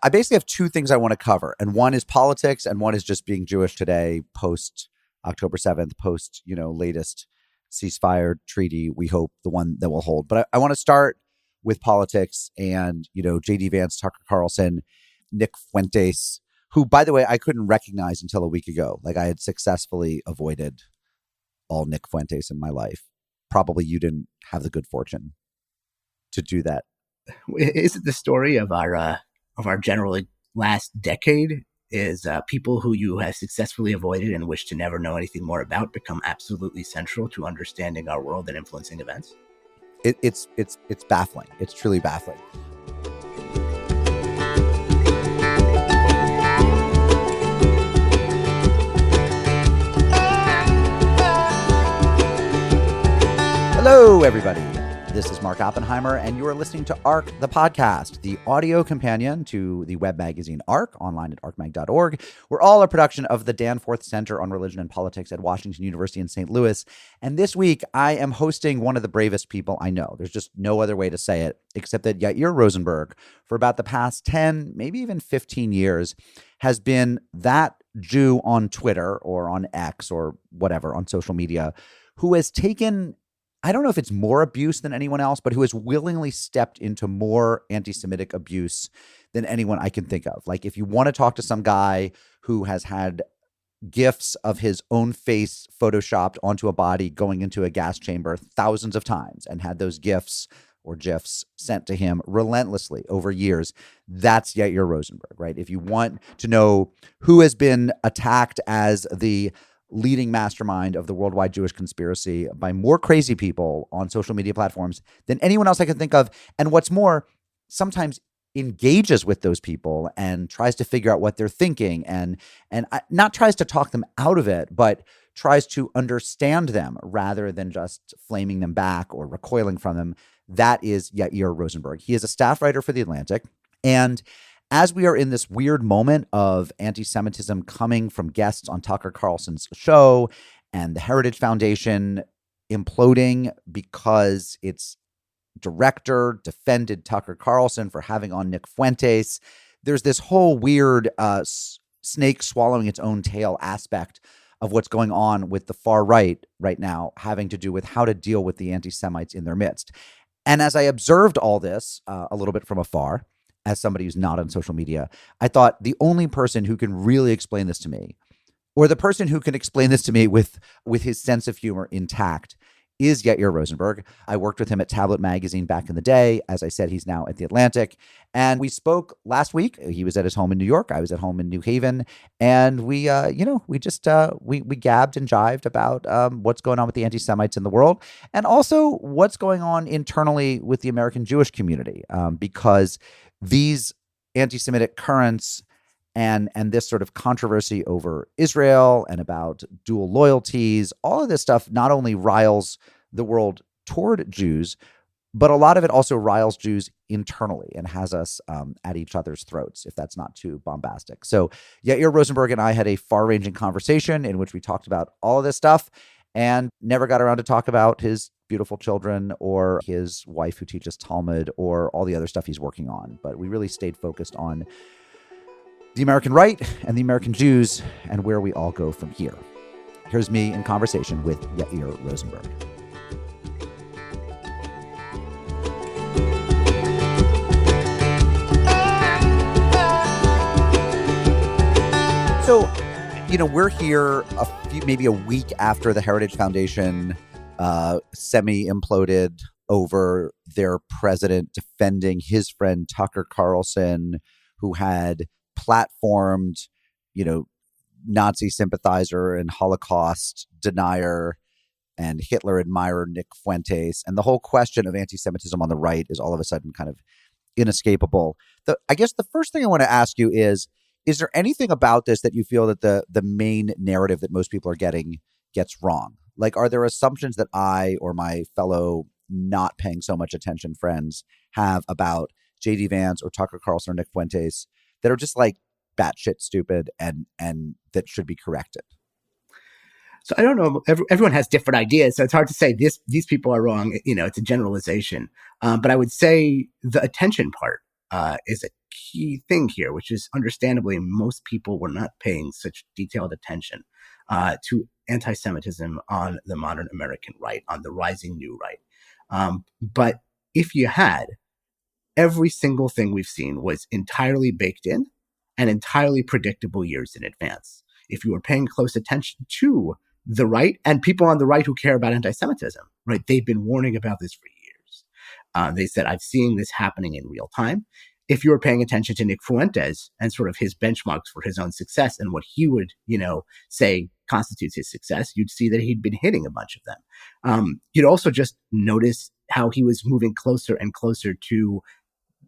I basically have two things I want to cover, and one is politics, and one is just being Jewish today, post October 7th, post latest ceasefire treaty. We hope the one that will hold. But I want to start with politics, and J.D. Vance, Tucker Carlson, Nick Fuentes, who, by the way, I couldn't recognize until a week ago. Like, I had successfully avoided all Nick Fuentes in my life. Probably you didn't have the good fortune to do that. Is it the story of our generally last decade? Is people who you have successfully avoided and wish to never know anything more about become absolutely central to understanding our world and influencing events? It's baffling. It's truly baffling. Hello, everybody. This is Mark Oppenheimer, and you are listening to ARC, the podcast, the audio companion to the web magazine ARC, online at arcmag.org. We're all a production of the Danforth Center on Religion and Politics at Washington University in St. Louis. And this week, I am hosting one of the bravest people I know. There's just no other way to say it, except that Yair Rosenberg, for about the past 10, maybe even 15 years, has been that Jew on Twitter or on X or whatever, on social media, who has taken, I don't know if it's more abuse than anyone else, but who has willingly stepped into more anti-Semitic abuse than anyone I can think of. Like, if you want to talk to some guy who has had GIFs of his own face photoshopped onto a body going into a gas chamber thousands of times and had those GIFs or GIFs sent to him relentlessly over years, that's Yair Rosenberg, right? If you want to know who has been attacked as the leading mastermind of the worldwide Jewish conspiracy by more crazy people on social media platforms than anyone else I can think of. And what's more, sometimes engages with those people and tries to figure out what they're thinking and not tries to talk them out of it, but tries to understand them rather than just flaming them back or recoiling from them. That is Yair Rosenberg. He is a staff writer for The Atlantic. And as we are in this weird moment of anti-Semitism coming from guests on Tucker Carlson's show and the Heritage Foundation imploding because its director defended Tucker Carlson for having on Nick Fuentes, there's this whole weird snake swallowing its own tail aspect of what's going on with the far right now, having to do with how to deal with the anti-Semites in their midst. And as I observed all this a little bit from afar, as somebody who's not on social media, I thought the only person who can really explain this to me, or the person who can explain this to me with his sense of humor intact, is Yair Rosenberg. I worked with him at Tablet Magazine back in the day. As I said, he's now at The Atlantic. And we spoke last week. He was at his home in New York. I was at home in New Haven. And we gabbed and jived about what's going on with the anti-Semites in the world, and also what's going on internally with the American Jewish community, because these anti-Semitic currents and this sort of controversy over Israel and about dual loyalties, all of this stuff not only riles the world toward Jews, but a lot of it also riles Jews internally and has us at each other's throats, if that's not too bombastic. So Yair Rosenberg and I had a far-ranging conversation in which we talked about all of this stuff and never got around to talk about his beautiful children or his wife who teaches Talmud or all the other stuff he's working on. But we really stayed focused on the American right and the American Jews and where we all go from here. Here's me in conversation with Yair Rosenberg. So, we're here maybe a week after the Heritage Foundation semi-imploded over their president defending his friend Tucker Carlson, who had platformed, Nazi sympathizer and Holocaust denier and Hitler admirer Nick Fuentes. And the whole question of anti-Semitism on the right is all of a sudden kind of inescapable. I guess the first thing I want to ask you is there anything about this that you feel that the main narrative that most people are getting gets wrong? Like, are there assumptions that I or my fellow not paying so much attention friends have about J.D. Vance or Tucker Carlson or Nick Fuentes that are just like batshit stupid and that should be corrected? So I don't know. Everyone has different ideas, so it's hard to say these people are wrong. It's a generalization. But I would say the attention part is a key thing here, which is understandably most people were not paying such detailed attention to anti-Semitism on the modern American right, on the rising new right. But if you had, every single thing we've seen was entirely baked in and entirely predictable years in advance. If you were paying close attention to the right and people on the right who care about anti-Semitism, right, they've been warning about this for years. They said, I've seen this happening in real time. If you were paying attention to Nick Fuentes and sort of his benchmarks for his own success and what he would, say constitutes his success, you'd see that he'd been hitting a bunch of them. You'd also just notice how he was moving closer and closer to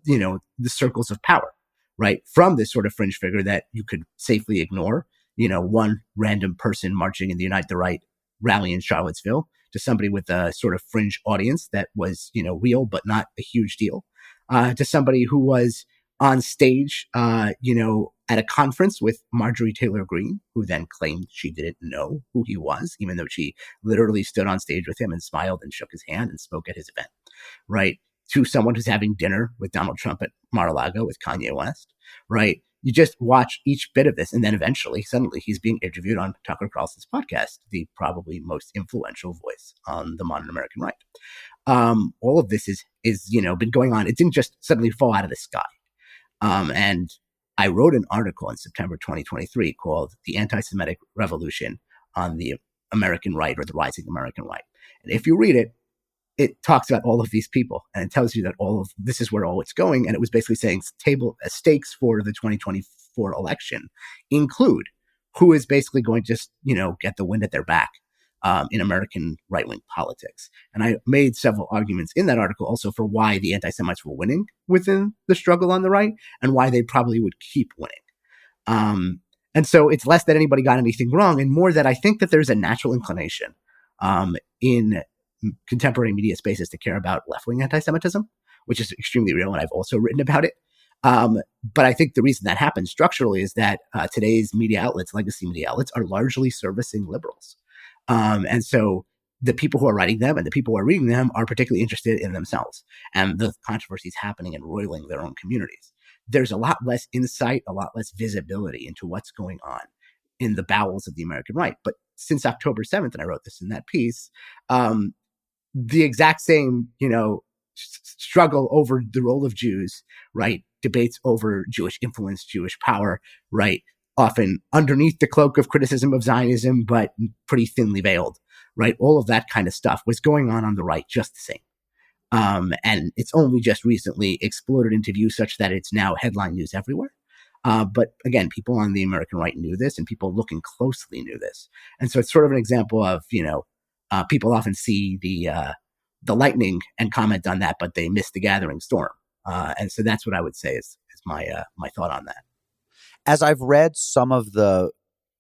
the circles of power, right? From this sort of fringe figure that you could safely ignore, one random person marching in the Unite the Right rally in Charlottesville, to somebody with a sort of fringe audience that was, real, but not a huge deal, to somebody who was on stage, at a conference with Marjorie Taylor Greene, who then claimed she didn't know who he was, even though she literally stood on stage with him and smiled and shook his hand and spoke at his event, right? To someone who's having dinner with Donald Trump at Mar-a-Lago with Kanye West, right? You just watch each bit of this, and then eventually, suddenly, he's being interviewed on Tucker Carlson's podcast, the probably most influential voice on the modern American right. All of this is been going on. It didn't just suddenly fall out of the sky. And I wrote an article in September 2023 called "The Anti-Semitic Revolution on the American Right, or the Rising American Right." And if you read it, it talks about all of these people, and it tells you that all of this is where all it's going. And it was basically saying stakes for the 2024 election include who is basically going to just, get the wind at their back in American right-wing politics. And I made several arguments in that article also for why the anti-Semites were winning within the struggle on the right and why they probably would keep winning. And so it's less that anybody got anything wrong and more that I think that there's a natural inclination in contemporary media spaces to care about left-wing anti-Semitism, which is extremely real, and I've also written about it. But I think the reason that happens structurally is that today's media outlets, legacy media outlets, are largely servicing liberals. And so the people who are writing them and the people who are reading them are particularly interested in themselves and the controversies happening and roiling their own communities. There's a lot less insight, a lot less visibility into what's going on in the bowels of the American right. But since October 7th, and I wrote this in that piece, the exact same, struggle over the role of Jews, right? Debates over Jewish influence, Jewish power, right? Often underneath the cloak of criticism of Zionism, but pretty thinly veiled, right? All of that kind of stuff was going on the right just the same. And it's only just recently exploded into view such that it's now headline news everywhere. But again, people on the American right knew this, and people looking closely knew this. And so it's sort of an example of, people often see the lightning and comment on that, but they miss the gathering storm. And so that's what I would say is my thought on that. As I've read some of the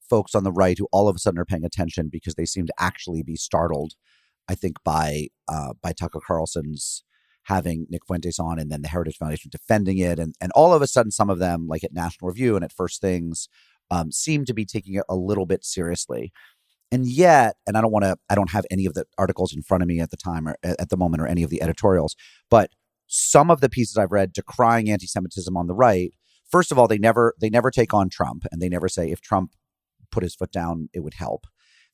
folks on the right who all of a sudden are paying attention because they seem to actually be startled, I think, by Tucker Carlson's having Nick Fuentes on and then the Heritage Foundation defending it. And all of a sudden, some of them, like at National Review and at First Things, seem to be taking it a little bit seriously. And yet, and I don't have any of the articles in front of me at the time or at the moment or any of the editorials, but some of the pieces I've read decrying anti-Semitism on the right, first of all, they never take on Trump, and they never say if Trump put his foot down, it would help.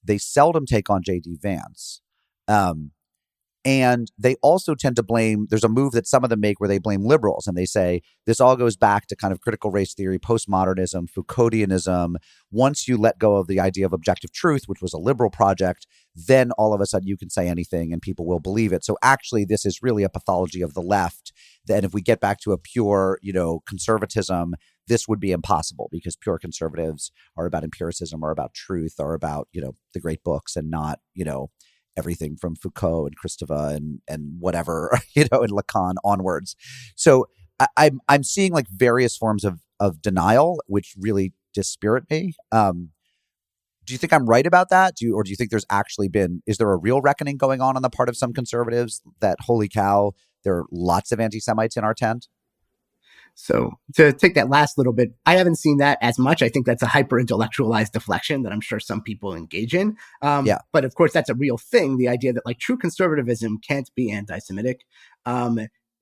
They seldom take on J.D. Vance. And they also tend to blame, there's a move that some of them make where they blame liberals, and they say this all goes back to kind of critical race theory, postmodernism, Foucauldianism. Once you let go of the idea of objective truth, which was a liberal project, then all of a sudden you can say anything and people will believe it. So actually this is really a pathology of the left. That if we get back to a pure, conservatism, this would be impossible because pure conservatives are about empiricism, or about truth, or about, the great books, and not, everything from Foucault and Kristeva and whatever, and Lacan onwards. So I'm seeing like various forms of denial, which really dispirit me. Do you think I'm right about that? Or do you think is there a real reckoning going on the part of some conservatives that, holy cow, there are lots of anti-Semites in our tent? So to take that last little bit, I haven't seen that as much. I think that's a hyper-intellectualized deflection that I'm sure some people engage in. But of course, that's a real thing. The idea that like true conservatism can't be anti-Semitic.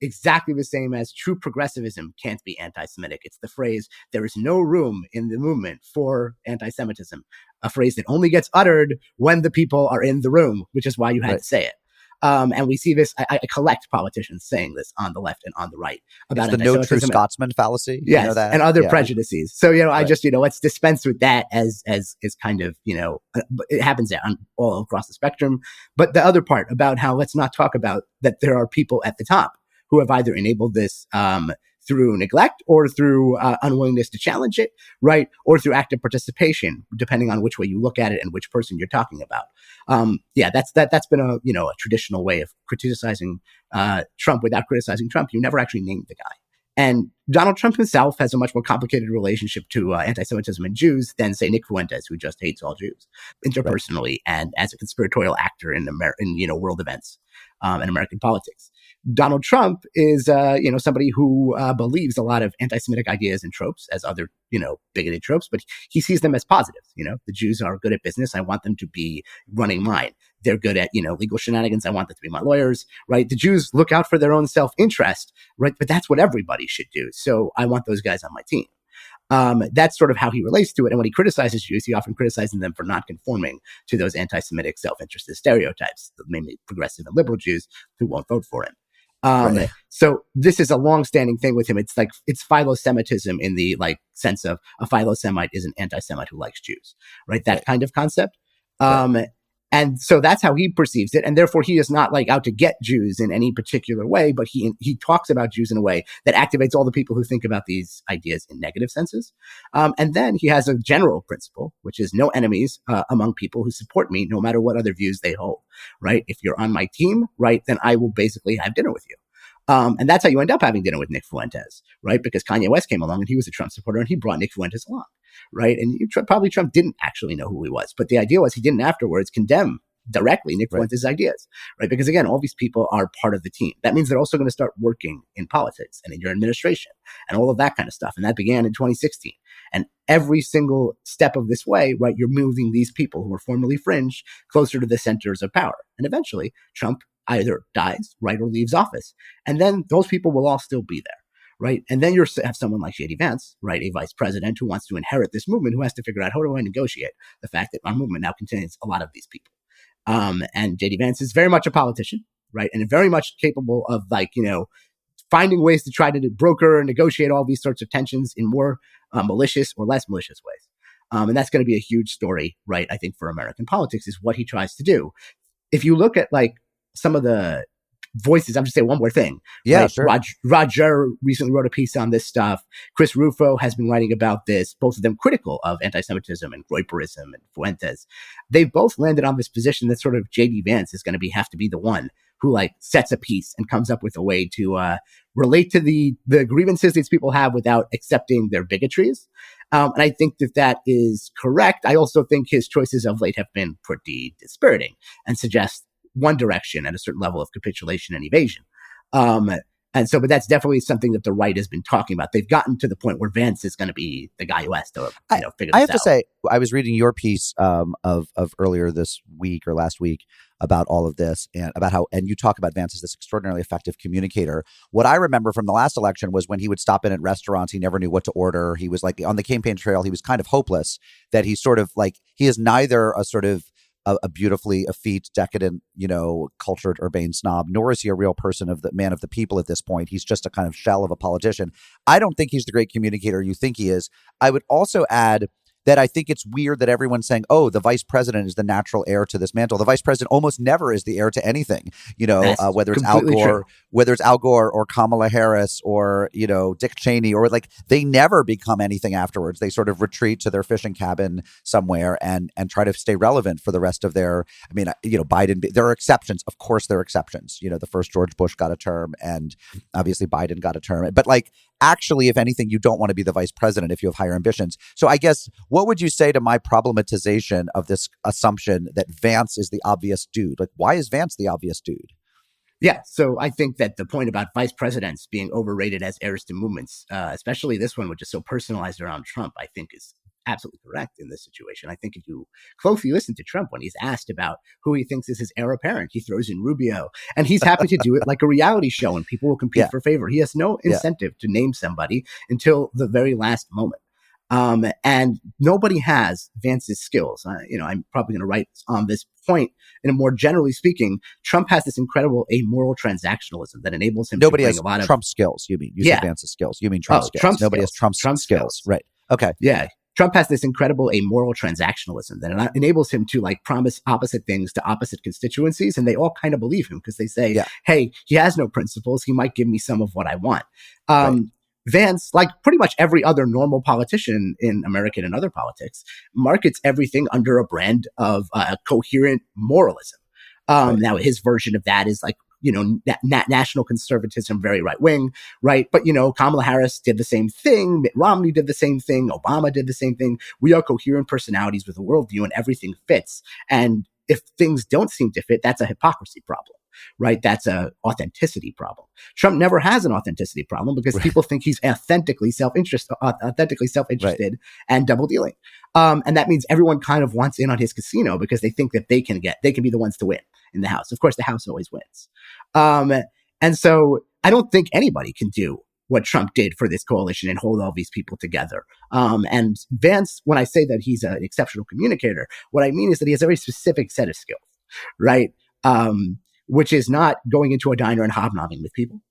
exactly the same as true progressivism can't be anti-Semitic. It's the phrase, there is no room in the movement for anti-Semitism, a phrase that only gets uttered when the people are in the room, which is why you had to say it. And we see this, I collect politicians saying this on the left and on the right about it's the no true anti-Semitism. Scotsman fallacy. Yes, you know that? and other prejudices. So, I just, let's dispense with that as kind of, it happens on all across the spectrum. But the other part about how let's not talk about that there are people at the top who have either enabled this through neglect or through unwillingness to challenge it, right? Or through active participation, depending on which way you look at it and which person you're talking about. That's been a traditional way of criticizing Trump without criticizing Trump. You never actually named the guy. And Donald Trump himself has a much more complicated relationship to anti-Semitism and Jews than, say, Nick Fuentes, who just hates all Jews interpersonally and as a conspiratorial actor in world events and American politics. Donald Trump is, somebody who believes a lot of anti-Semitic ideas and tropes as other, bigoted tropes, but he sees them as positives. The Jews are good at business. I want them to be running mine. They're good at, legal shenanigans. I want them to be my lawyers, right? The Jews look out for their own self-interest, right? But that's what everybody should do. So I want those guys on my team. That's sort of how he relates to it. And when he criticizes Jews, he often criticizes them for not conforming to those anti-Semitic self-interested stereotypes, mainly progressive and liberal Jews who won't vote for him. So this is a long-standing thing with him. It's like, it's philo-Semitism in the sense of a philo-Semite is an anti-Semite who likes Jews, right? That kind of concept. And so that's how he perceives it. And therefore he is not out to get Jews in any particular way, but he talks about Jews in a way that activates all the people who think about these ideas in negative senses. And then he has a general principle, which is no enemies among people who support me, no matter what other views they hold, right? If you're on my team, right, then I will basically have dinner with you. And that's how you end up having dinner with Nick Fuentes, right? Because Kanye West came along and he was a Trump supporter and he brought Nick Fuentes along, right? And probably Trump didn't actually know who he was, but the idea was he didn't afterwards condemn directly Nick Fuentes' ideas, right? Because again, all these people are part of the team. That means they're also going to start working in politics and in your administration and all of that kind of stuff. And that began in 2016. And every single step of this way, right, you're moving these people who were formerly fringe closer to the centers of power. And eventually Trump either dies, right, or leaves office. And then those people will all still be there, right? And then you have someone like J.D. Vance, right, a vice president who wants to inherit this movement, who has to figure out how do I negotiate the fact that our movement now contains a lot of these people. And J.D. Vance is very much a politician, right, and very much capable of finding ways to try to broker and negotiate all these sorts of tensions in more malicious or less malicious ways. And that's going to be a huge story, right, I think, for American politics, is what he tries to do. If you look at some of the voices, I'm just saying one more thing. Yeah, right? sure. Roger recently wrote a piece on this stuff. Chris Rufo has been writing about this, both of them critical of anti-Semitism and Groyperism and Fuentes. They've both landed on this position that sort of J.D. Vance is going to have to be the one who sets a piece and comes up with a way to relate to the grievances these people have without accepting their bigotries. And I think that is correct. I also think his choices of late have been pretty dispiriting and suggest one direction and a certain level of capitulation and evasion. But that's definitely something that the right has been talking about. They've gotten to the point where Vance is going to be the guy who has to figure this out. I have to say, I was reading your piece of earlier this week or last week about all of this and about how, and you talk about Vance as this extraordinarily effective communicator. What I remember from the last election was when he would stop in at restaurants, he never knew what to order. He was on the campaign trail, he was kind of hopeless, that he's sort of he is neither a sort of a beautifully effete, decadent, cultured, urbane snob, nor is he a real person of the man of the people at this point. He's just a kind of shell of a politician. I don't think he's the great communicator you think he is. I would also add that I think it's weird that everyone's saying, oh, the vice president is the natural heir to this mantle. The vice president almost never is the heir to anything, whether it's Al Gore, or Kamala Harris or, Dick Cheney, or they never become anything afterwards. They sort of retreat to their fishing cabin somewhere and try to stay relevant for the rest of Biden, there are exceptions. Of course, there are exceptions. The first George Bush got a term and obviously Biden got a term. But actually, if anything, you don't want to be the vice president if you have higher ambitions. So I guess, what would you say to my problematization of this assumption that Vance is the obvious dude? Why is Vance the obvious dude? Yeah, so I think that the point about vice presidents being overrated as heirs to movements, especially this one, which is so personalized around Trump, I think is absolutely correct in this situation. I think if you closely listen to Trump when he's asked about who he thinks is his heir apparent, he throws in Rubio, and he's happy to do it like a reality show, and people will compete for favor. He has no incentive to name somebody until the very last moment. And nobody has Vance's skills. I'm probably going to write on this point. And more generally speaking, Trump has this incredible amoral transactionalism that enables him nobody to has bring a lot of Trump skills. You mean said Vance's skills? You mean Trump skills? Nobody has Trump's skills, right? Okay, yeah. Trump has this incredible amoral transactionalism that enables him to like promise opposite things to opposite constituencies, and they all kind of believe him because they say, "Hey, he has no principles. He might give me some of what I want." Right. Vance, like pretty much every other normal politician in American and other politics, markets everything under a brand of coherent moralism. Now, his version of that is like, national conservatism, very right wing, right? But, Kamala Harris did the same thing. Mitt Romney did the same thing. Obama did the same thing. We are coherent personalities with a worldview and everything fits. And if things don't seem to fit, that's a hypocrisy problem. Right? That's a authenticity problem. Trump never has an authenticity problem because people think he's authentically self-interested and double dealing. And that means everyone kind of wants in on his casino because they think that they can be the ones to win in the House. Of course, the House always wins. And so I don't think anybody can do what Trump did for this coalition and hold all these people together. And Vance, when I say that he's an exceptional communicator, what I mean is that he has a very specific set of skills, right? Which is not going into a diner and hobnobbing with people.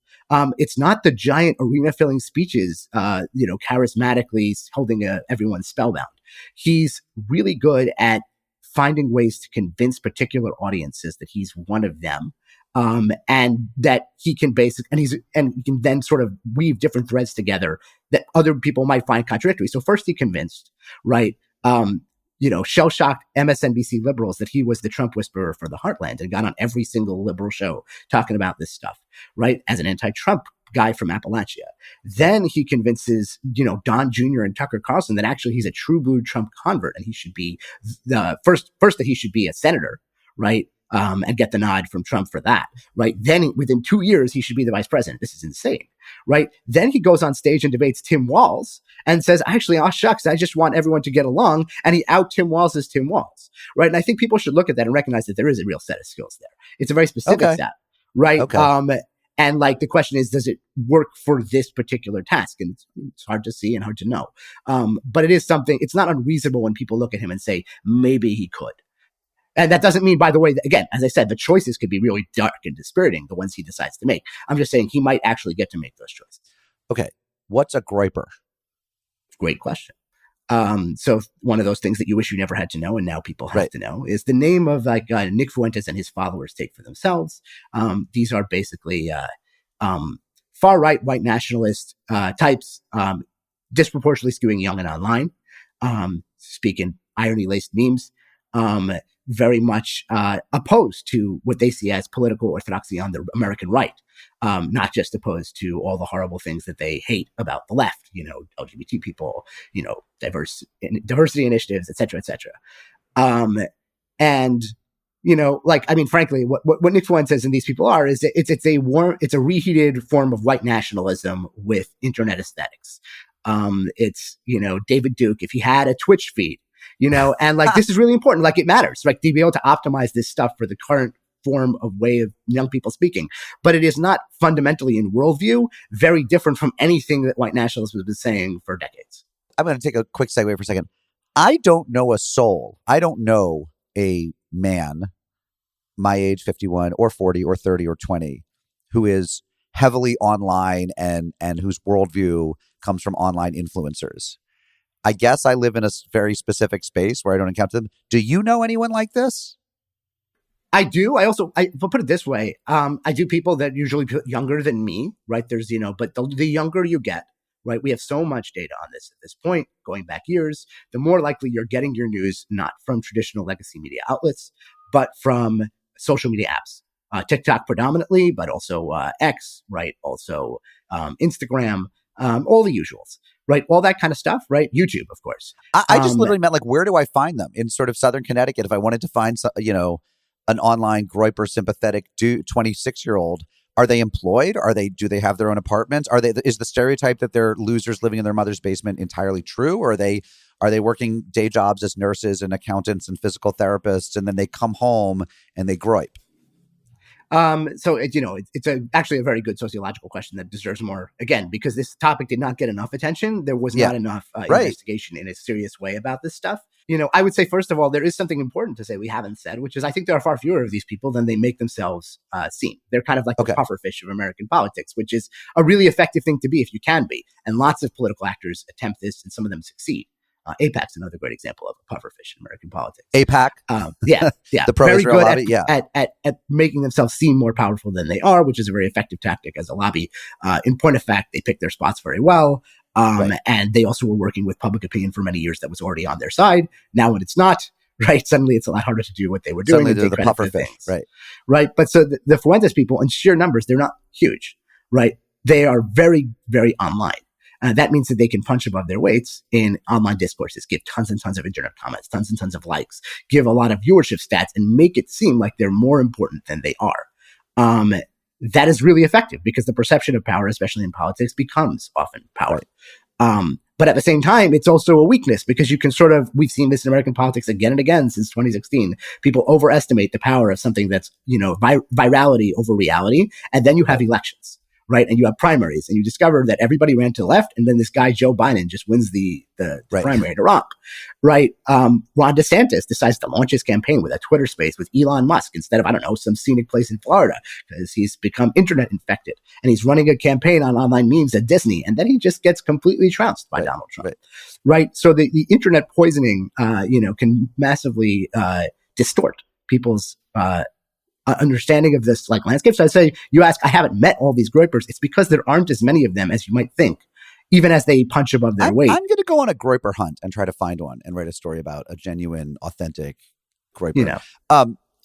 It's not the giant arena-filling speeches, charismatically holding everyone spellbound. He's really good at finding ways to convince particular audiences that he's one of them, and that he can he can then sort of weave different threads together that other people might find contradictory. So first he convinced, right? Shell-shocked MSNBC liberals that he was the Trump whisperer for the heartland and got on every single liberal show talking about this stuff, right? As an anti-Trump guy from Appalachia. Then he convinces, Don Jr. and Tucker Carlson that actually he's a true blue Trump convert and he should be the first that he should be a senator, right? And get the nod from Trump for that, right? Then within 2 years, he should be the vice president. This is insane, right? Then he goes on stage and debates Tim Walz and says, actually, oh, shucks, I just want everyone to get along. And he out Tim Walz as Tim Walz, right? And I think people should look at that and recognize that there is a real set of skills there. It's a very specific set, right? Okay. And like the question is, does it work for this particular task? And it's hard to see and hard to know. But it is something, it's not unreasonable when people look at him and say, maybe he could. And that doesn't mean, by the way, that, again, as I said, the choices could be really dark and dispiriting, the ones he decides to make. I'm just saying he might actually get to make those choices. Okay. What's a groyper? Great question. So one of those things that you wish you never had to know, and now people have to know, is the name of like Nick Fuentes and his followers take for themselves. These are basically far-right white nationalist types, disproportionately skewing young and online, speaking irony-laced memes, very much opposed to what they see as political orthodoxy on the American right, not just opposed to all the horrible things that they hate about the left, LGBT people, diversity initiatives, et cetera, et cetera. And, frankly, what Nick Fuentes and these people are is it's a reheated form of white nationalism with internet aesthetics. It's, David Duke, if he had a Twitch feed, and like, this is really important. Like, it matters, right? To be able to optimize this stuff for the current form of way of young people speaking. But it is not fundamentally in worldview very different from anything that white nationalism has been saying for decades. I'm going to take a quick segue for a second. I don't know a soul. I don't know a man my age, 51 or 40 or 30 or 20, who is heavily online and whose worldview comes from online influencers. I guess I live in a very specific space where I don't encounter them. Do you know anyone like this? I do. I'll put it this way. I do people that usually younger than me, right? There's, but the younger you get, right? We have so much data on this at this point, going back years, the more likely you're getting your news, not from traditional legacy media outlets, but from social media apps, TikTok predominantly, but also X, right? Also Instagram, all the usuals. Right. All that kind of stuff. Right. YouTube, of course. I just literally meant like, where do I find them in sort of Southern Connecticut? If I wanted to find, an online Groyper sympathetic 26-year-old, Are they employed? Do they have their own apartments? Is the stereotype that they're losers living in their mother's basement entirely true? Or are they working day jobs as nurses and accountants and physical therapists, and then they come home and they gripe? So it's actually a very good sociological question that deserves more, again, because this topic did not get enough attention. There was not enough investigation in a serious way about this stuff. I would say, first of all, there is something important to say we haven't said, which is I think there are far fewer of these people than they make themselves seem. They're kind of like the pufferfish of American politics, which is a really effective thing to be if you can be. And lots of political actors attempt this, and some of them succeed. AIPAC's another great example of a pufferfish in American politics. AIPAC? Yeah. The pro-Israel very good lobby, at making themselves seem more powerful than they are, which is a very effective tactic as a lobby. In point of fact, they pick their spots very well. And they also were working with public opinion for many years that was already on their side. Now when it's not, right, suddenly it's a lot harder to do what they were doing. Suddenly they're the pufferfish, right. But so the Fuentes people, in sheer numbers, they're not huge, right? They are very, very online. That means that they can punch above their weights in online discourses, give tons and tons of internet comments, tons and tons of likes, give a lot of viewership stats, and make it seem like they're more important than they are. That is really effective because the perception of power, especially in politics, becomes often power. But at the same time, it's also a weakness because you can we've seen this in American politics again and again since 2016. People overestimate the power of something that's, virality over reality. And then you have elections. Right. And you have primaries and you discover that everybody ran to the left. And then this guy, Joe Biden, just wins the primary to rock. Right. Ron DeSantis decides to launch his campaign with a Twitter space with Elon Musk instead of, some scenic place in Florida because he's become internet infected and he's running a campaign on online memes at Disney. And then he just gets completely trounced by Donald Trump. Right. So the internet poisoning, can massively distort people's understanding of this landscape. So I say, you ask, I haven't met all these groypers. It's because there aren't as many of them as you might think, even as they punch above their weight. I'm going to go on a groyper hunt and try to find one and write a story about a genuine, authentic groyper.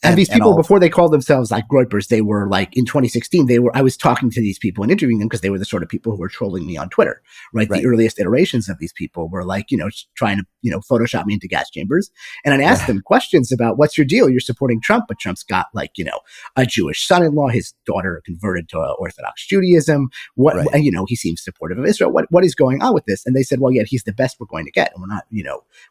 And these people, before they called themselves groypers, they were in 2016, I was talking to these people and interviewing them because they were the sort of people who were trolling me on Twitter, right? The earliest iterations of these people were trying to, Photoshop me into gas chambers. And I'd ask them questions about what's your deal? You're supporting Trump, but Trump's got a Jewish son-in-law, his daughter converted to Orthodox Judaism. He seems supportive of Israel. What is going on with this? And they said, well, yeah, he's the best we're going to get. And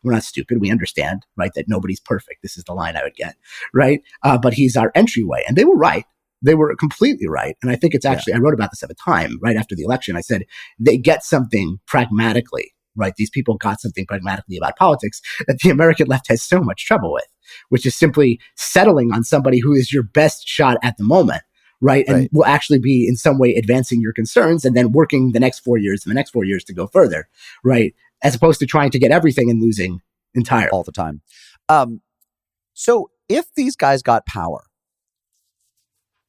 we're not stupid. We understand, right? That nobody's perfect. This is the line I would get, right? But he's our entryway. And they were right. They were completely right. And I think it's actually, I wrote about this at the time, right after the election. I said, they get something pragmatically, right? These people got something pragmatically about politics that the American left has so much trouble with, which is simply settling on somebody who is your best shot at the moment, right? And will actually be in some way advancing your concerns and then working the next 4 years and the next 4 years to go further, right? As opposed to trying to get everything and losing entirely. All the time. So if these guys got power,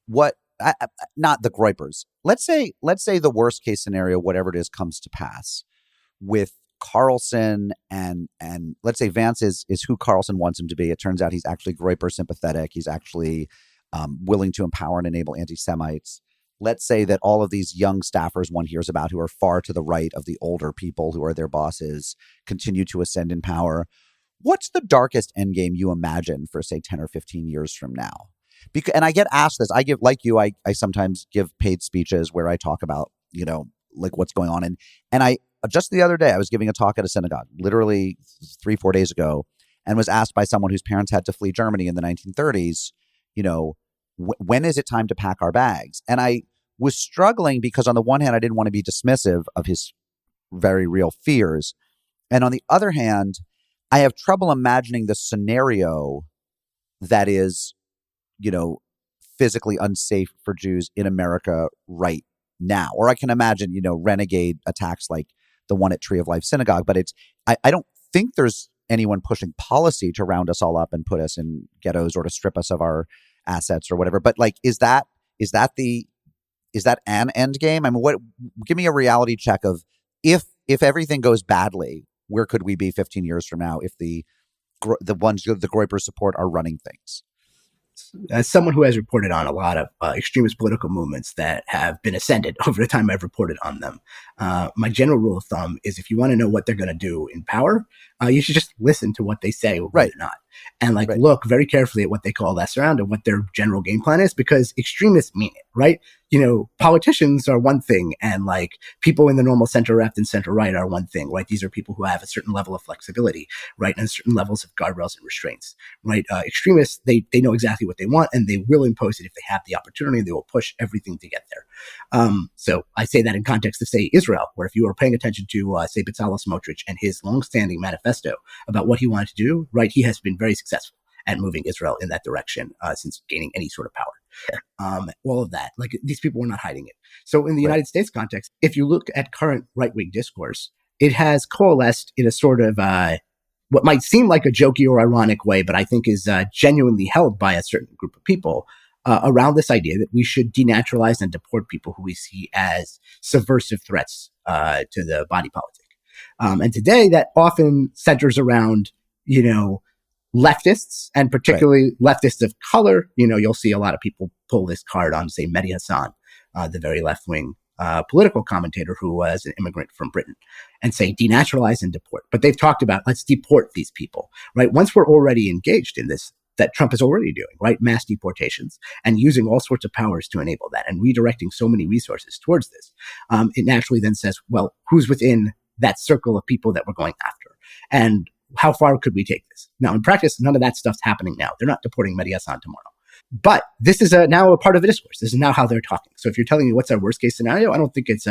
not the groypers, let's say the worst case scenario, whatever it is, comes to pass with Carlson and let's say Vance is who Carlson wants him to be. It turns out he's actually groyper sympathetic. He's actually willing to empower and enable anti-Semites. Let's say that all of these young staffers one hears about who are far to the right of the older people who are their bosses continue to ascend in power. What's the darkest endgame you imagine for, say, 10 or 15 years from now? And I get asked this. I sometimes give paid speeches where I talk about, what's going on. And I just the other day, I was giving a talk at a synagogue, literally 3-4 days ago, and was asked by someone whose parents had to flee Germany in the 1930s, when is it time to pack our bags? And I was struggling because on the one hand, I didn't want to be dismissive of his very real fears. And on the other hand, I have trouble imagining the scenario that is, physically unsafe for Jews in America right now. Or I can imagine, renegade attacks like the one at Tree of Life Synagogue. But I don't think there's anyone pushing policy to round us all up and put us in ghettos or to strip us of our assets or whatever. But is that an end game? I mean, give me a reality check of if everything goes badly, where could we be 15 years from now if the ones the groyper support are running things? As someone who has reported on a lot of extremist political movements that have been ascended over the time I've reported on them, my general rule of thumb is if you want to know what they're going to do in power, You should just listen to what they say or Right. not. And Right. look very carefully at what they coalesce around and what their general game plan is, because extremists mean it, right? Politicians are one thing, and people in the normal center left and center right are one thing, right? These are people who have a certain level of flexibility, right? And certain levels of guardrails and restraints, right? Extremists, they know exactly what they want, and they will impose it if they have the opportunity, and they will push everything to get there. So I say that in context of, say, Israel, where if you were paying attention to, say, Bezalel Smotrich and his longstanding manifesto about what he wanted to do, right? He has been very successful at moving Israel in that direction since gaining any sort of power. All of that, these people were not hiding it. So in the United States context, if you look at current right-wing discourse, it has coalesced in a sort of what might seem like a jokey or ironic way, but I think is genuinely held by a certain group of people around this idea that we should denaturalize and deport people who we see as subversive threats to the body politic. And today that often centers around, leftists, and particularly leftists of color. You'll see a lot of people pull this card on, say, Mehdi Hassan, the very left-wing political commentator who was an immigrant from Britain, and say denaturalize and deport. But they've talked about, let's deport these people, right? Once we're already engaged in this, that Trump is already doing, right? Mass deportations and using all sorts of powers to enable that and redirecting so many resources towards this. It naturally then says, well, who's within that circle of people that we're going after? And how far could we take this? Now, in practice, none of that stuff's happening now. They're not deporting Mehdi Hassan tomorrow. But this is now a part of the discourse. This is now how they're talking. So if you're telling me what's our worst case scenario, I don't think it's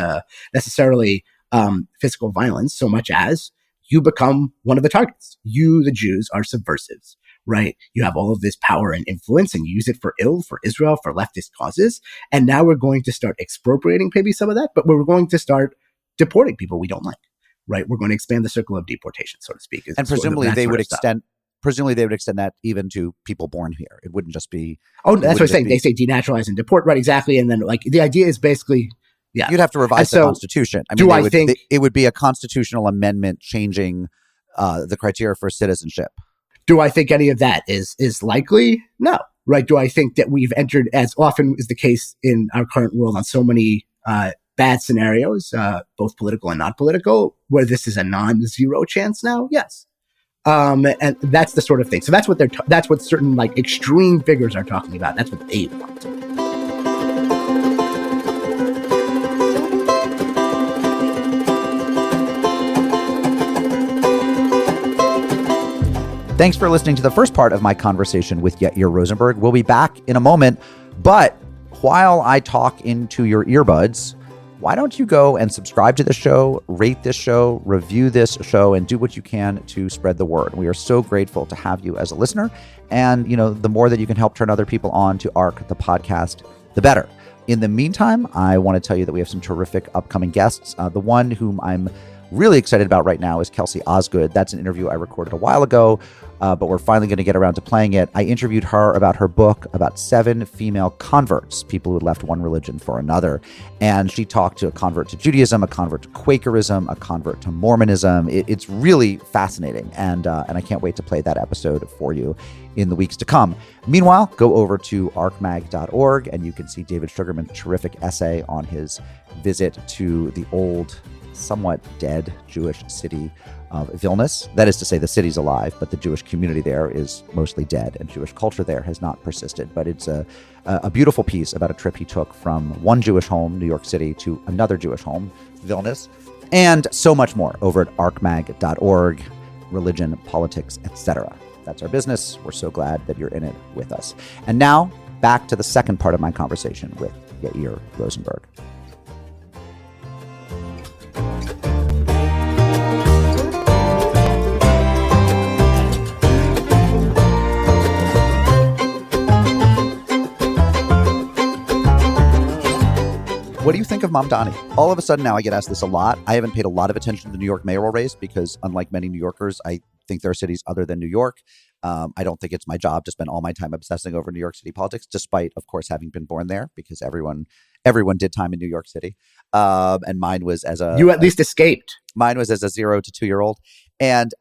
necessarily physical violence so much as you become one of the targets. You, the Jews, are subversives, right? You have all of this power and influence, and you use it for ill, for Israel, for leftist causes. And now we're going to start expropriating maybe some of that, but we're going to start deporting people we don't like. Right, we're going to expand the circle of deportation, so to speak. And presumably they would extend. Presumably they would extend that even to people born here. It wouldn't just be. Oh, that's what I'm saying. They say denaturalize and deport, right? Exactly. And then, the idea is basically, yeah, you'd have to revise the Constitution. I mean, it would be a constitutional amendment changing the criteria for citizenship. Do I think any of that is likely? No. Right? Do I think that we've entered, as often is the case in our current world, on so many bad scenarios, both political and not political, where this is a non-zero chance now? Yes. And that's the sort of thing. So that's what that's what certain extreme figures are talking about. That's what they want. Thanks for listening to the first part of my conversation with Yair Rosenberg. We'll be back in a moment, but while I talk into your earbuds, why don't you go and subscribe to the show, rate this show, review this show, and do what you can to spread the word. We are so grateful to have you as a listener. And, the more that you can help turn other people on to ARC, the podcast, the better. In the meantime, I want to tell you that we have some terrific upcoming guests. The one whom I'm really excited about right now is Kelsey Osgood. That's an interview I recorded a while ago, but we're finally going to get around to playing it. I interviewed her about her book about 7 female converts, people who left one religion for another. And she talked to a convert to Judaism, a convert to Quakerism, a convert to Mormonism. It's really fascinating. And I can't wait to play that episode for you in the weeks to come. Meanwhile, go over to arcmag.org and you can see David Sugarman's terrific essay on his visit to the old, somewhat dead Jewish city of Vilnius. That is to say, the city's alive, but the Jewish community there is mostly dead, and Jewish culture there has not persisted. But it's a beautiful piece about a trip he took from one Jewish home, New York City, to another Jewish home, Vilnius, and so much more over at arcmag.org, religion, politics, etc. That's our business. We're so glad that you're in it with us. And now, back to the second part of my conversation with Yair Rosenberg. What do you think of Mamdani? All of a sudden now I get asked this a lot. I haven't paid a lot of attention to the New York mayoral race because, unlike many New Yorkers, I think there are cities other than New York. I don't think it's my job to spend all my time obsessing over New York City politics, despite, of course, having been born there, because everyone did time in New York City. And mine was as a... You at least escaped. Mine was as a 0 to 2-year-old. And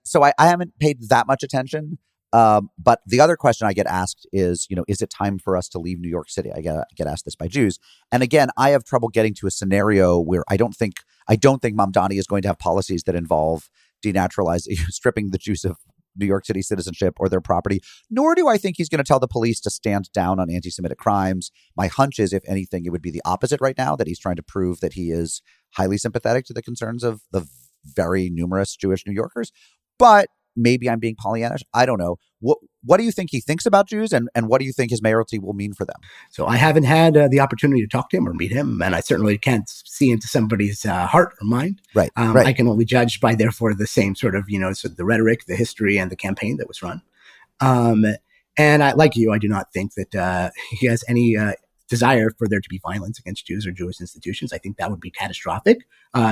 so I haven't paid that much attention. But the other question I get asked is, is it time for us to leave New York City? I get asked this by Jews. And again, I have trouble getting to a scenario where I don't think Mamdani is going to have policies that involve denaturalize, stripping the Jews of New York City citizenship or their property, nor do I think he's going to tell the police to stand down on anti-Semitic crimes. My hunch is, if anything, it would be the opposite right now, that he's trying to prove that he is highly sympathetic to the concerns of the very numerous Jewish New Yorkers. But maybe I'm being Pollyannish. I don't know. What do you think he thinks about Jews, and what do you think his mayoralty will mean for them? So I haven't had the opportunity to talk to him or meet him, and I certainly can't see into somebody's heart or mind. Right. I can only judge by, therefore, the same sort of, so the rhetoric, the history, and the campaign that was run. And like you, I do not think that he has any desire for there to be violence against Jews or Jewish institutions. I think that would be catastrophic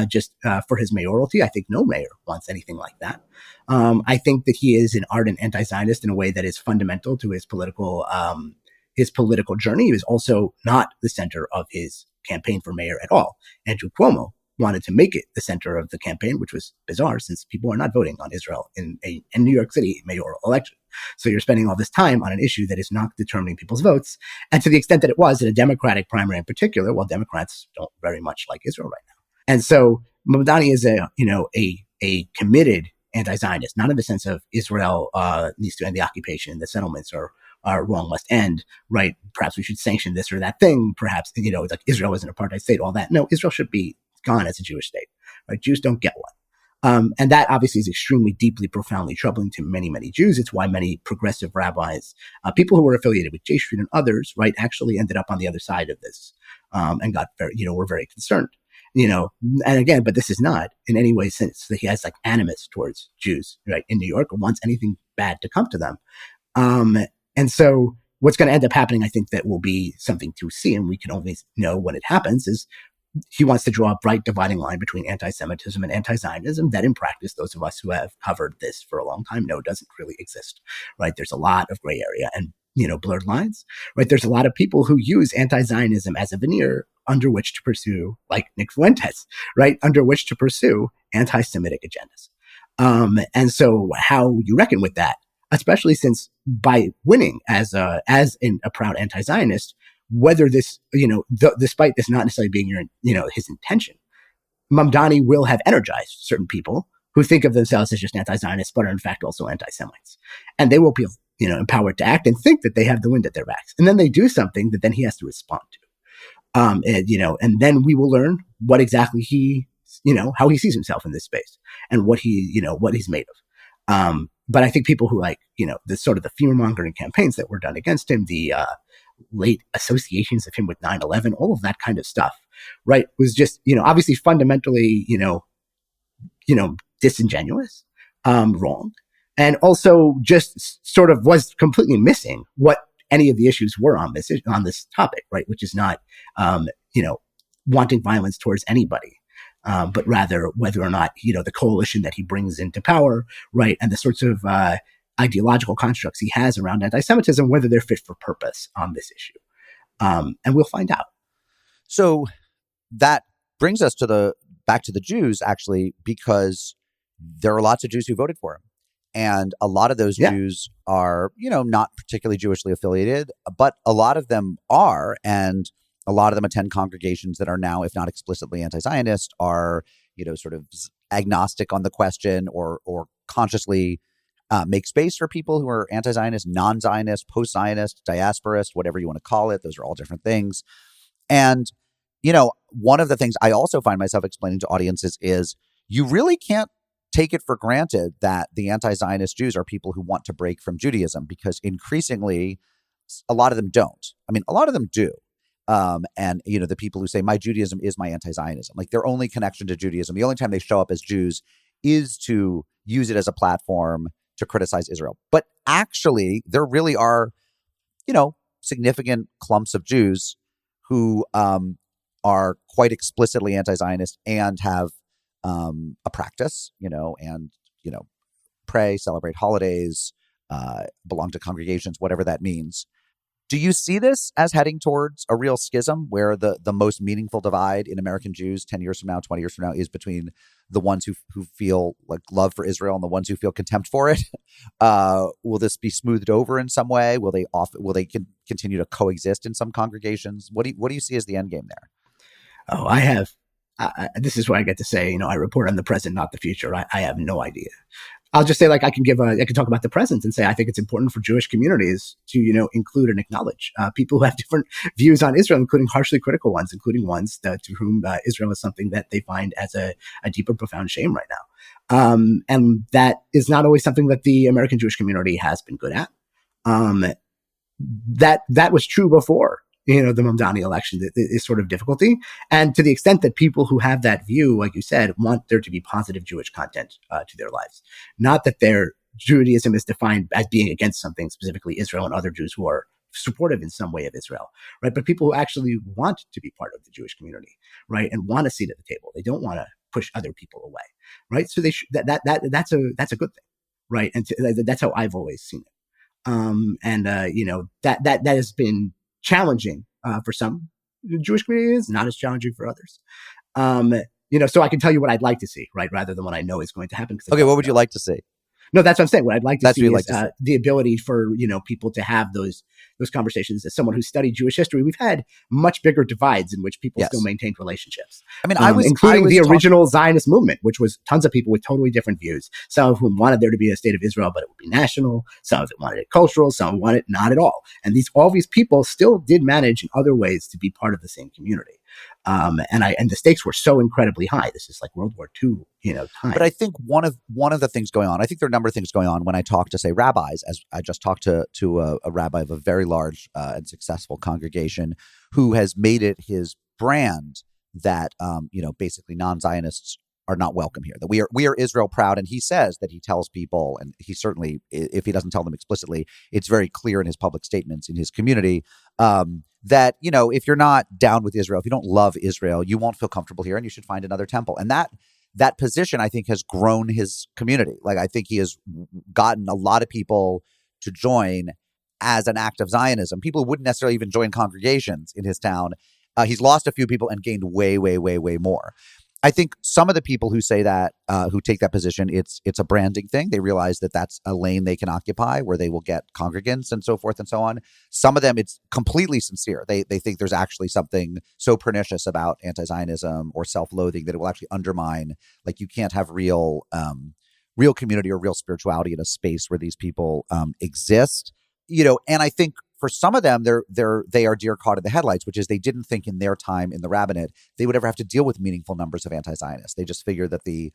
just for his mayoralty. I think no mayor wants anything like that. I think that he is an ardent anti-Zionist in a way that is fundamental to his political journey. He was also not the center of his campaign for mayor at all. Andrew Cuomo wanted to make it the center of the campaign, which was bizarre since people are not voting on Israel in New York City mayoral election. So you're spending all this time on an issue that is not determining people's votes. And to the extent that it was in a Democratic primary in particular, well, Democrats don't very much like Israel right now. And so Mamdani is a committed anti-Zionist, not in the sense of Israel needs to end the occupation, the settlements are wrong, must end, right? Perhaps we should sanction this or that thing. Perhaps, it's like Israel is an apartheid state, all that. No, Israel should be gone as a Jewish state, right? Jews don't get one. And that obviously is extremely, deeply, profoundly troubling to many, many Jews. It's why many progressive rabbis, people who were affiliated with J Street and others, right, actually ended up on the other side of this and got very, were very concerned. And again, but this is not in any way since that he has like animus towards Jews, right, in New York, or wants anything bad to come to them. And so what's going to end up happening, I think that will be something to see, and we can only know when it happens, is he wants to draw a bright dividing line between anti-Semitism and anti-Zionism that in practice, those of us who have covered this for a long time know doesn't really exist, right? There's a lot of gray area and, blurred lines, right? There's a lot of people who use anti-Zionism as a veneer under which to pursue, like Nick Fuentes, right? Under which to pursue anti-Semitic agendas. And so how you reckon with that, especially since by winning as a proud anti-Zionist, whether this, despite this not necessarily being his intention, Mamdani will have energized certain people who think of themselves as just anti-Zionists, but are in fact also anti-Semites. And they will be, empowered to act and think that they have the wind at their backs. And then they do something that then he has to respond to. And then we will learn what exactly he, how he sees himself in this space and what he's made of. But I think people who the sort of the fear-mongering campaigns that were done against him, the late associations of him with 9/11, all of that kind of stuff, right, was just, obviously fundamentally, disingenuous, wrong, and also just sort of was completely missing what any of the issues were on this topic, right, which is not, wanting violence towards anybody. But rather whether or not, the coalition that he brings into power, right, and the sorts of ideological constructs he has around anti-Semitism, whether they're fit for purpose on this issue. And we'll find out. So that brings us back to the Jews, actually, because there are lots of Jews who voted for him. And a lot of those Jews are, not particularly Jewishly affiliated, but a lot of them are. And a lot of them attend congregations that are now, if not explicitly anti-Zionist, are, sort of agnostic on the question or consciously make space for people who are anti-Zionist, non-Zionist, post-Zionist, diasporist, whatever you want to call it. Those are all different things. And, one of the things I also find myself explaining to audiences is you really can't take it for granted that the anti-Zionist Jews are people who want to break from Judaism, because increasingly a lot of them don't. I mean, a lot of them do. And, the people who say my Judaism is my anti-Zionism, like their only connection to Judaism, the only time they show up as Jews is to use it as a platform to criticize Israel. But actually, there really are, significant clumps of Jews who are quite explicitly anti-Zionist and have a practice, and, pray, celebrate holidays, belong to congregations, whatever that means. Do you see this as heading towards a real schism where the most meaningful divide in American Jews 10 years from now, 20 years from now, is between the ones who feel like love for Israel and the ones who feel contempt for it? Will this be smoothed over in some way? Will they continue to coexist in some congregations? What do you see as the end game there? Oh, I have this is where I get to say, I report on the present, not the future. I have no idea. I'll just say, I can talk about the present and say, I think it's important for Jewish communities to, include and acknowledge people who have different views on Israel, including harshly critical ones, including ones to whom Israel is something that they find as a deeper, profound shame right now. And that is not always something that the American Jewish community has been good at. That was true before, the Mamdani election, this sort of difficulty. And to the extent that people who have that view, like you said, want there to be positive Jewish content to their lives, not that their Judaism is defined as being against something, specifically Israel and other Jews who are supportive in some way of Israel, right? But people who actually want to be part of the Jewish community, right, and want a seat at the table. They don't want to push other people away, right? So that's a good thing, right? And that's how I've always seen it. That has been challenging for some Jewish communities, not as challenging for others. So I can tell you what I'd like to see, right, rather than what I know is going to happen. Okay, what would you like to see? No, that's what I'm saying. What I'd like to see is the ability for people to have those conversations. As someone who studied Jewish history, we've had much bigger divides in which people still maintained relationships. I mean, including the original Zionist movement, which was tons of people with totally different views. Some of whom wanted there to be a state of Israel, but it would be national. Some of it wanted it cultural. Some wanted it not at all. And all these people still did manage in other ways to be part of the same community. And the stakes were so incredibly high. This is like World War II, time. But I think one of the things going on, I think there are a number of things going on when I talk to, say, rabbis, as I just talked to a rabbi of a very large and successful congregation who has made it his brand that, basically non-Zionists are not welcome here, that we are Israel proud. And he says that he tells people, and he certainly, if he doesn't tell them explicitly, it's very clear in his public statements in his community, that, if you're not down with Israel, if you don't love Israel, you won't feel comfortable here and you should find another temple. And that position, I think, has grown his community. Like, I think he has gotten a lot of people to join as an act of Zionism. People who wouldn't necessarily even join congregations in his town. He's lost a few people and gained way, way, way, way more. I think some of the people who say that, who take that position, it's a branding thing. They realize that that's a lane they can occupy where they will get congregants and so forth and so on. Some of them, it's completely sincere. They think there's actually something so pernicious about anti-Zionism or self-loathing that it will actually undermine, like, you can't have real community or real spirituality in a space where these people exist. And I think for some of them, they are deer caught in the headlights, which is they didn't think in their time in the rabbinate they would ever have to deal with meaningful numbers of anti-Zionists. They just figured that the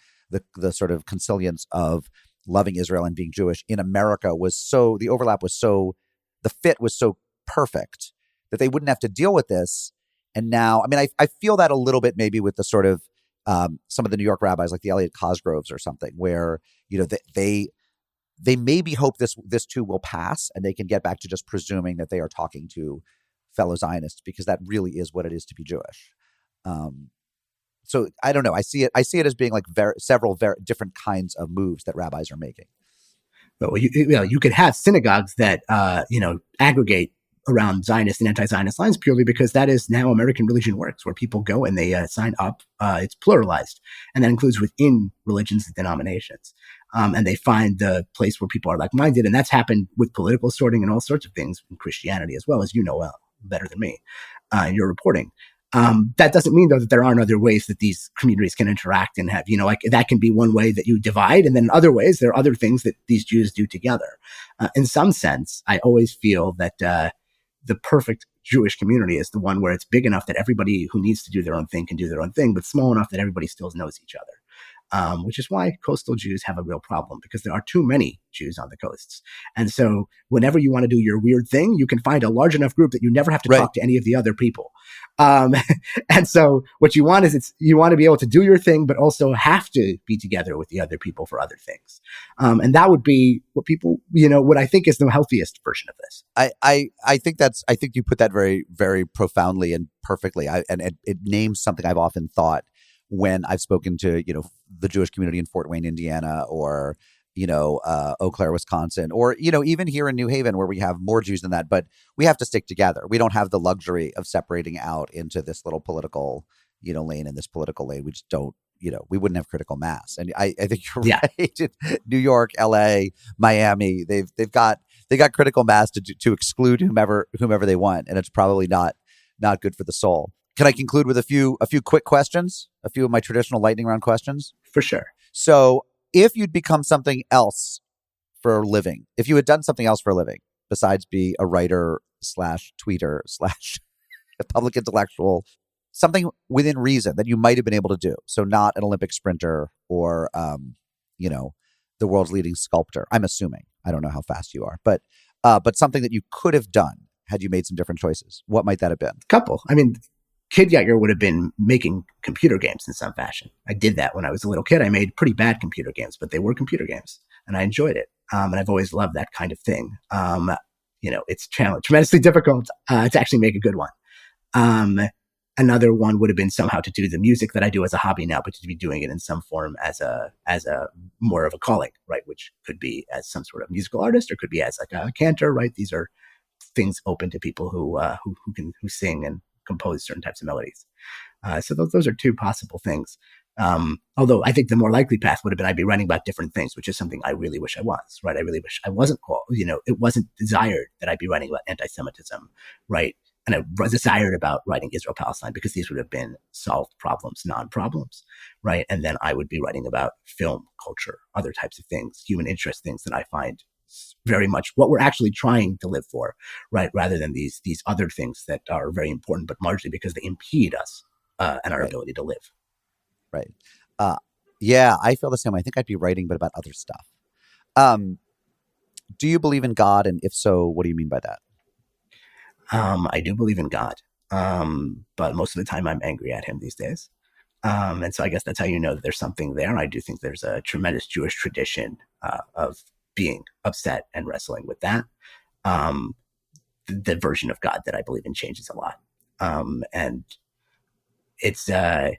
sort of consilience of loving Israel and being Jewish in America the overlap was so, the fit was so perfect that they wouldn't have to deal with this. And now, I mean, I feel that a little bit maybe with the sort of some of the New York rabbis like the Elliot Cosgroves or something, where they maybe hope this too will pass and they can get back to just presuming that they are talking to fellow Zionists, because that really is what it is to be Jewish. So I don't know. I see it as being like several very different kinds of moves that rabbis are making. Well, you could have synagogues that aggregate around Zionist and anti-Zionist lines purely because that is now American religion works, where people go and they sign up. It's pluralized, and that includes within religions and denominations. And they find the place where people are like-minded. And that's happened with political sorting and all sorts of things in Christianity as well, as you know well, better than me in your reporting. That doesn't mean, though, that there aren't other ways that these communities can interact and have, that can be one way that you divide. And then in other ways, there are other things that these Jews do together. In some sense, I always feel that the perfect Jewish community is the one where it's big enough that everybody who needs to do their own thing can do their own thing, but small enough that everybody still knows each other. Which is why coastal Jews have a real problem, because there are too many Jews on the coasts. And so whenever you want to do your weird thing, you can find a large enough group that you never have to talk to any of the other people. And so what you want is you want to be able to do your thing, but also have to be together with the other people for other things. And that would be what people, what I think is the healthiest version of this. I think you put that very, very profoundly and perfectly. And it names something I've often thought when I've spoken to, the Jewish community in Fort Wayne, Indiana, or, Eau Claire, Wisconsin, or, even here in New Haven, where we have more Jews than that. But we have to stick together. We don't have the luxury of separating out into this little political, lane and this political lane. We just don't, we wouldn't have critical mass. And I think you're right. New York, LA, Miami, they've got critical mass to exclude whomever they want. And it's probably not good for the soul. Can I conclude with a few quick questions? a few of my traditional lightning round questions? For sure. So if you'd become something else for a living, if you had done something else for a living besides be a writer slash tweeter slash a public intellectual, something within reason that you might have been able to do. So not an Olympic sprinter or, the world's leading sculptor. I'm assuming. I don't know how fast you are, but something that you could have done had you made some different choices. What might that have been? Couple. I mean, Kid Yair would have been making computer games in some fashion. I did that when I was a little kid. I made pretty bad computer games, but they were computer games, and I enjoyed it. And I've always loved that kind of thing. It's tremendously difficult to actually make a good one. Another one would have been somehow to do the music that I do as a hobby now, but to be doing it in some form as a more of a calling, right? Which could be as some sort of musical artist, or could be as like a cantor, right? These are things open to people who sing and compose certain types of melodies. So those are two possible things. Although I think the more likely path would have been I'd be writing about different things, which is something I really wish I was, right? I really wish I wasn't called, it wasn't desired that I'd be writing about anti-Semitism, right? And I was desired about writing Israel-Palestine because these would have been solved problems, non-problems, right? And then I would be writing about film, culture, other types of things, human interest, things that I find very much what we're actually trying to live for, right? Rather than these other things that are very important, but largely because they impede us and our ability to live. Right. Yeah, I feel the same way. I think I'd be writing, but about other stuff. Do you believe in God? And if so, what do you mean by that? I do believe in God, but most of the time I'm angry at him these days. And so I guess that's how you know that there's something there. I do think there's a tremendous Jewish tradition of being upset and wrestling with that. The version of God that I believe in changes a lot. And it's, so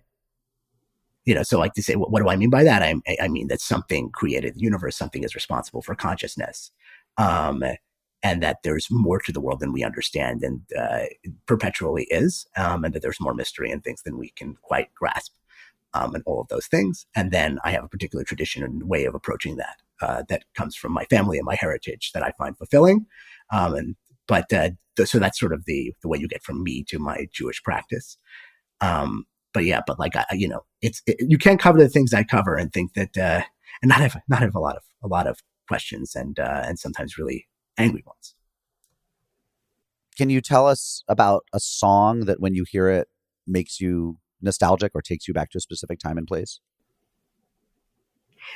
like to say, what do I mean by that? I mean that something created the universe, something is responsible for consciousness. And that there's more to the world than we understand, and perpetually is, and that there's more mystery and things than we can quite grasp, and all of those things. And then I have a particular tradition and way of approaching that that comes from my family and my heritage that I find fulfilling. So that's sort of the way you get from me to my Jewish practice. But like you can't cover the things I cover and think that and not have a lot of questions and sometimes really angry ones. Can you tell us about a song that when you hear it makes you nostalgic or takes you back to a specific time and place?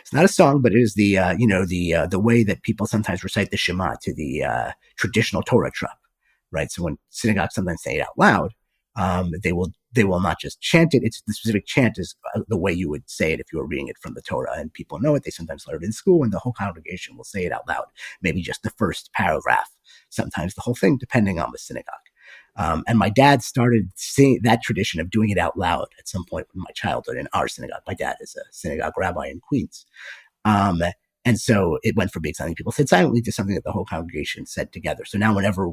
It's not a song, but it is the way that people sometimes recite the Shema to the traditional Torah trap, right? So when synagogues sometimes say it out loud, they will not just chant it. It's the specific chant is the way you would say it if you were reading it from the Torah, and people know it. They sometimes learn it in school, and the whole congregation will say it out loud. Maybe just the first paragraph, sometimes the whole thing, depending on the synagogue. And my dad started seeing that tradition of doing it out loud at some point in my childhood in our synagogue. My dad is a synagogue rabbi in Queens. And so it went from being something people said silently to something that the whole congregation said together. So now whenever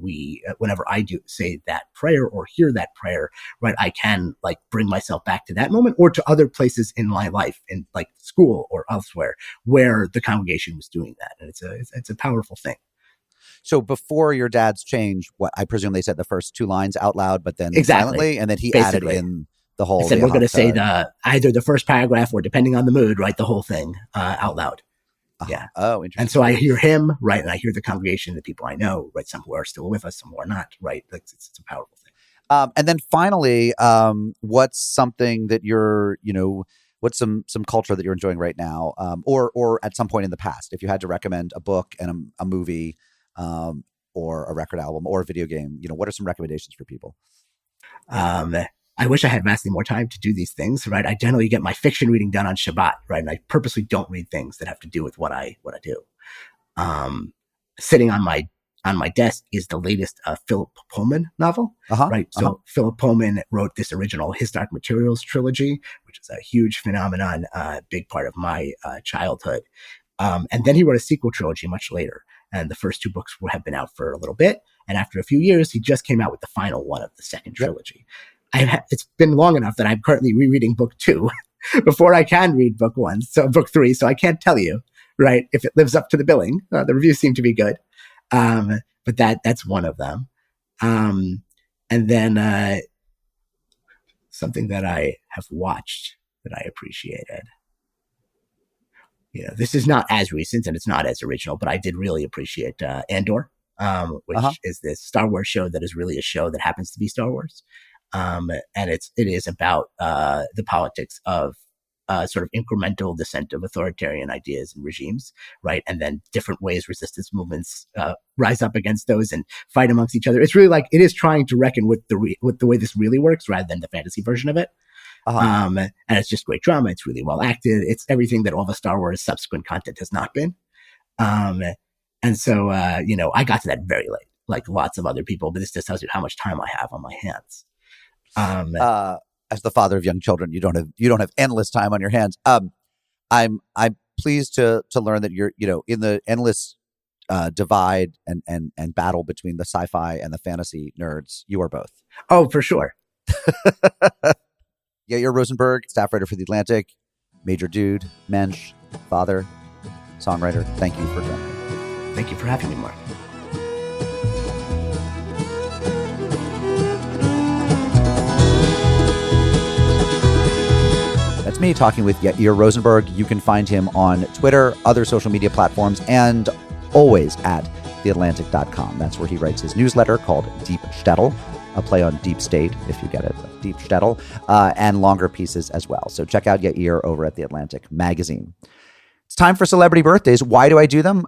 I do say that prayer or hear that prayer, right, I can like bring myself back to that moment or to other places in my life, in like school or elsewhere, where the congregation was doing that. And it's a powerful thing. So before your dad's change, what I presume they said the first two lines out loud, but then Exactly. silently, and then he Basically. added in the whole. I said we're going to say either the first paragraph or, depending on the mood, right, the whole thing out loud. Yeah. Oh, interesting. And so I hear him, right, and I hear the congregation, the people I know, right, some who are still with us, some who are not, right. It's a powerful thing. And then finally, what's something that you're, what's some culture that you're enjoying right now, or at some point in the past, if you had to recommend a book and a movie, or a record album or a video game, what are some recommendations for people? I wish I had vastly more time to do these things, right? I generally get my fiction reading done on Shabbat, right? And I purposely don't read things that have to do with what I do. Sitting on my desk is the latest Philip Pullman novel, right? So Philip Pullman wrote this original His Dark Materials trilogy, which is a huge phenomenon, big part of my childhood. And then he wrote a sequel trilogy much later. And the first two books have been out for a little bit. And after a few years, he just came out with the final one of the second trilogy. It's been long enough that I'm currently rereading book 2 before I can read book 1. So book 3. So I can't tell you, right, if it lives up to the billing. The reviews seem to be good. But that's one of them. And then something that I have watched that I appreciated. This is not as recent and it's not as original, but I did really appreciate Andor, which is this Star Wars show that is really a show that happens to be Star Wars. And it is about the politics of sort of incremental descent of authoritarian ideas and regimes, right? And then different ways resistance movements rise up against those and fight amongst each other. It's really like it is trying to reckon with the way this really works rather than the fantasy version of it. And it's just great drama. It's really well acted. It's everything that all the Star Wars subsequent content has not been. And so, I got to that very late, like lots of other people, but this just tells you how much time I have on my hands. As the father of young children, you don't have endless time on your hands. I'm pleased to learn that you're, in the endless divide and battle between the sci-fi and the fantasy nerds. You are both. Oh, for sure. Yair Rosenberg, staff writer for The Atlantic, major dude, mensch, father, songwriter. Thank you for joining me. Thank you for having me, Mark. That's me talking with Yair Rosenberg. You can find him on Twitter, other social media platforms, and always at theatlantic.com. That's where he writes his newsletter called Deep Shtetl, a play on deep state, if you get it, Deep Shtetl, and longer pieces as well. So check out Yair over at The Atlantic magazine. It's time for celebrity birthdays. Why do I do them?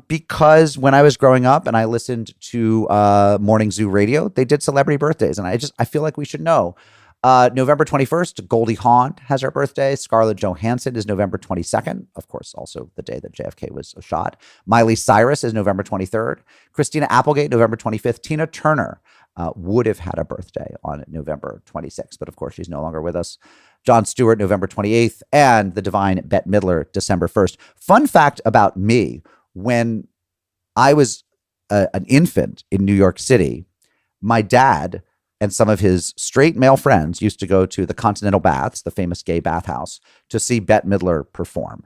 Because when I was growing up and I listened to Morning Zoo Radio, they did celebrity birthdays, and I feel like we should know. November 21st, Goldie Hawn has her birthday. Scarlett Johansson is November 22nd. Of course, also the day that JFK was shot. Miley Cyrus is November 23rd. Christina Applegate, November 25th. Tina Turner would have had a birthday on November 26th, but of course, she's no longer with us. Jon Stewart, November 28th. And the divine Bette Midler, December 1st. Fun fact about me, when I was an infant in New York City, my dad and some of his straight male friends used to go to the Continental Baths, the famous gay bathhouse, to see Bette Midler perform,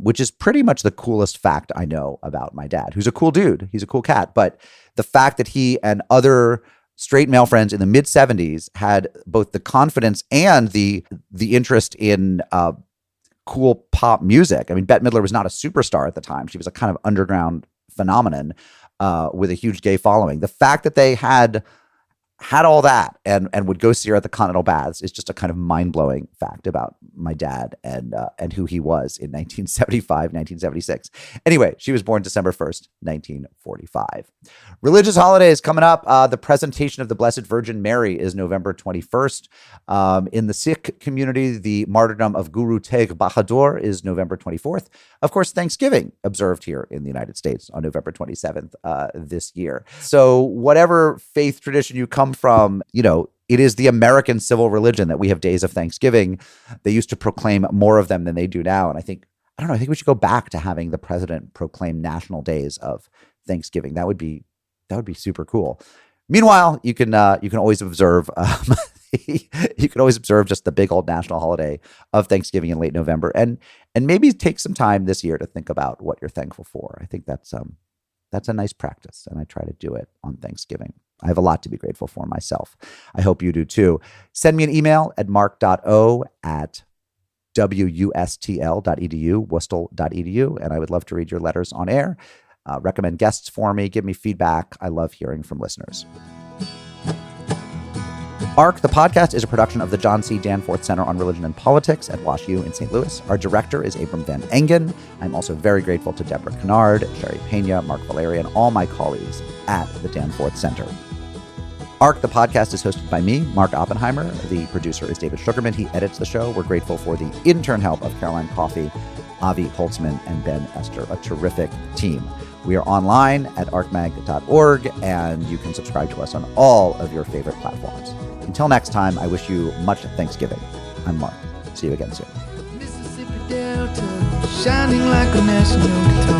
which is pretty much the coolest fact I know about my dad, who's a cool dude. He's a cool cat. But the fact that he and other straight male friends in the mid-'70s had both the confidence and the interest in cool pop music. I mean, Bette Midler was not a superstar at the time. She was a kind of underground phenomenon with a huge gay following. The fact that they had all that and would go see her at the Continental Baths is just a kind of mind-blowing fact about my dad and who he was in 1975, 1976. Anyway, she was born December 1st, 1945. Religious holidays coming up. The Presentation of the Blessed Virgin Mary is November 21st. In the Sikh community, the martyrdom of Guru Tegh Bahadur is November 24th. Of course, Thanksgiving observed here in the United States on November 27th this year. So whatever faith tradition you come from, it is the American civil religion that we have days of Thanksgiving. They used to proclaim more of them than they do now. And I think we should go back to having the president proclaim national days of Thanksgiving. That would be super cool. Meanwhile, you can always observe just the big old national holiday of Thanksgiving in late November, and maybe take some time this year to think about what you're thankful for. I think that's a nice practice, and I try to do it on Thanksgiving. I have a lot to be grateful for myself. I hope you do too. Send me an email at mark.o@wustl.edu, wustl.edu, and I would love to read your letters on air. Recommend guests for me. Give me feedback. I love hearing from listeners. ARC, the podcast, is a production of the John C. Danforth Center on Religion and Politics at Wash U in St. Louis. Our director is Abram Van Engen. I'm also very grateful to Deborah Kennard, Sherry Pena, Mark Valeri, and all my colleagues at the Danforth Center. ARC, the podcast, is hosted by me, Mark Oppenheimer. The producer is David Sugarman. He edits the show. We're grateful for the intern help of Caroline Coffey, Avi Holtzman, and Ben Esther, a terrific team. We are online at arcmag.org, and you can subscribe to us on all of your favorite platforms. Until next time, I wish you much Thanksgiving. I'm Mark. See you again soon. Mississippi Delta, shining like a national guitar.